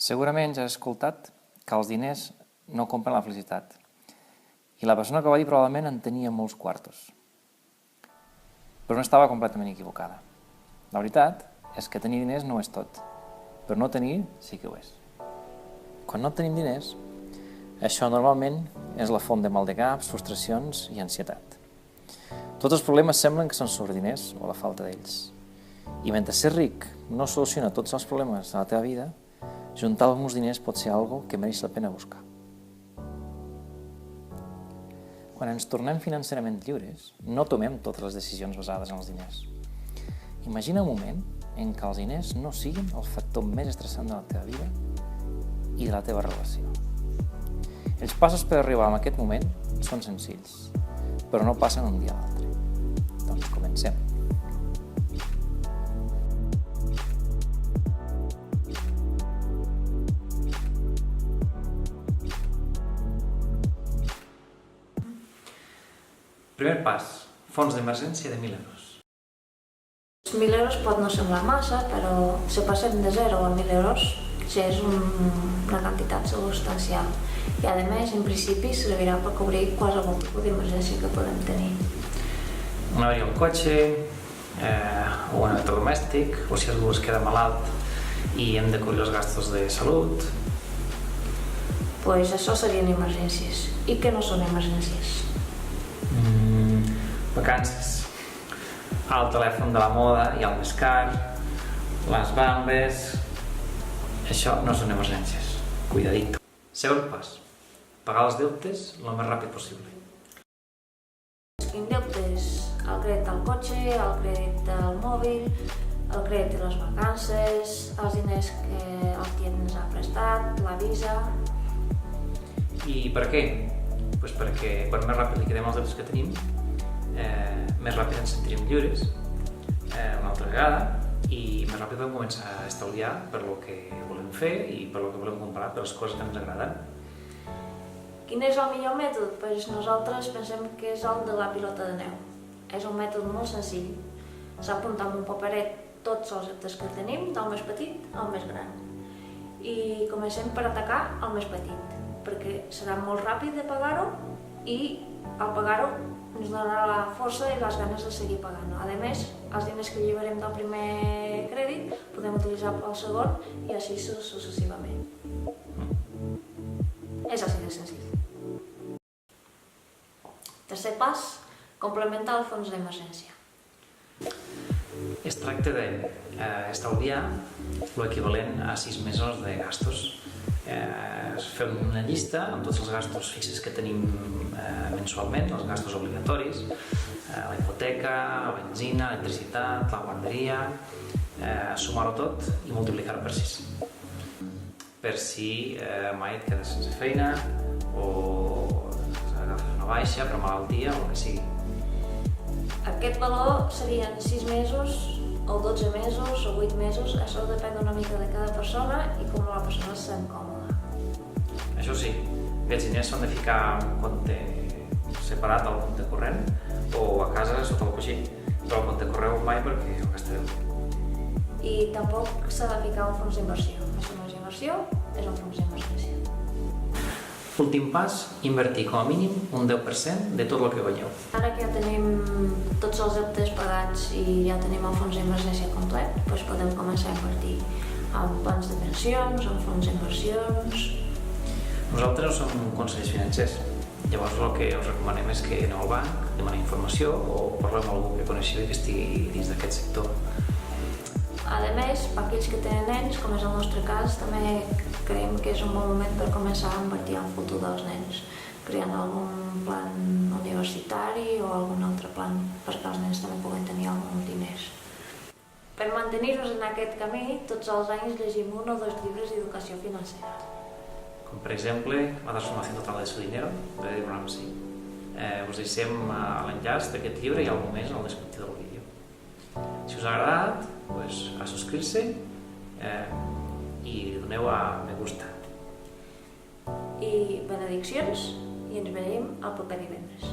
Segurament ja has escoltat que els diners no compren la felicitat. I la persona que ho va dir probablement en tenia molts quartos. Però no estava completament equivocada. La veritat és que tenir diners no ho és tot, però no tenir sí que ho és. Quan no tenim diners, això normalment és la font de maldecaps, frustracions i ansietat. Tots els problemes semblen que són sobre diners o la falta d'ells. I mentre ser ric no soluciona tots els problemes de la teva vida, juntar alguns diners pot ser algo que mereix la pena buscar. Quan ens tornem financerament lliures, no tomem totes les decisions basades en els diners. Imagina un moment en què els diners no siguin el factor més estressant de la teva vida i de la teva relació. Els passos per arribar a aquest moment són senzills, però no passen un dia a l'altre. Doncs comencem. Primer pas, fons d'emergència de 1.000 euros. 1.000 euros pot no semblar massa, però si passem de 0 a 1.000 euros ja és una quantitat substancial. I a més, en principi, servirà per cobrir qualsevol tipus d'emergència que podem tenir. Una avaria al cotxe, o un electrodomèstic, o si algú es queda malalt i hem de cobrir els gastos de salut. Doncs això serien emergències. I què no són emergències? Vacances, el telèfon de la moda i el més car, les bambes... Això no són emergències, cuidadito. Segon pas, pagar els deutes el més ràpid possible. Quins deutes? El crèdit al cotxe, el crèdit del mòbil, el crèdit de les vacances, els diners que el client ens ha prestat, la visa... I per què? Doncs perquè quan més ràpid liquidem els deutes que tenim, més ràpid ens sentirem lliures una altra vegada i més ràpid podem començar a estalviar per el que volem fer i per el que volem comprar, per les coses que ens agraden. Quin és el millor mètode? Doncs nosaltres pensem que és el de la pilota de neu. És un mètode molt senzill. S'ha apuntat en un paperet tots els deutes que tenim, del més petit al més gran. I comencem per atacar el més petit, perquè serà molt ràpid de pagar-ho i al pagar-ho ens donarà la força i les ganes de seguir pagant. A més, els diners que alliberem del primer crèdit podem utilitzar pel segon i així successivament. És així de senzill. Tercer pas, complementar el fons d'emergència. Es tracta d'estalviar l'equivalent a 6 mesos de gastos. Fem una llista amb tots els gastos fixos que tenim mensualment, els gastos obligatoris, la hipoteca, la benzina, l'electricitat, la guarderia, sumar-ho tot i multiplicar-ho per 6. Per si mai et quedes sense feina o agafes una baixa per malaltia o el que sigui. Aquest valor serien 6 mesos o 12 mesos o 8 mesos, això depèn una mica de cada persona i com la persona se sent còmoda. Això sí, aquests diners s'han de ficar en un compte separat del compte corrent o a casa sota el coixí, però el compte correu mai perquè el gastareu. I tampoc s'ha de ficar un fons d'inversió. Això no és inversió, és un fons d'emergència. Últim pas, invertir com a mínim un 10% de tot el que guanyeu. Ara que ja tenim tots els deutes pagats i ja tenim el fons d'emergència complet, doncs podem començar a invertir en plans de pensions, en fons d'inversions... Nosaltres no som consellers financers, llavors el que us recomanem és que aneu al banc, demaneu informació o parleu amb algú que coneixeu i que estigui dins d'aquest sector. A més, per aquells que tenen nens, com és el nostre cas, també creiem que és un bon moment per començar a invertir en el futur dels nens, creant algun plan universitari o algun altre plan perquè els nens també puguen tenir alguns diners. Per mantenir-nos en aquest camí, tots els anys llegim 1 o 2 llibres d'educació financera. Com per exemple, La transformació total de su dinero, de Dave Ramsey. Us deixem l'enllaç d'aquest llibre i alguna més al descriptiu del vídeo. Si us ha agradat, a subscriure-se i doneu a me gusta. I benediccions i ens veiem el proper divendres.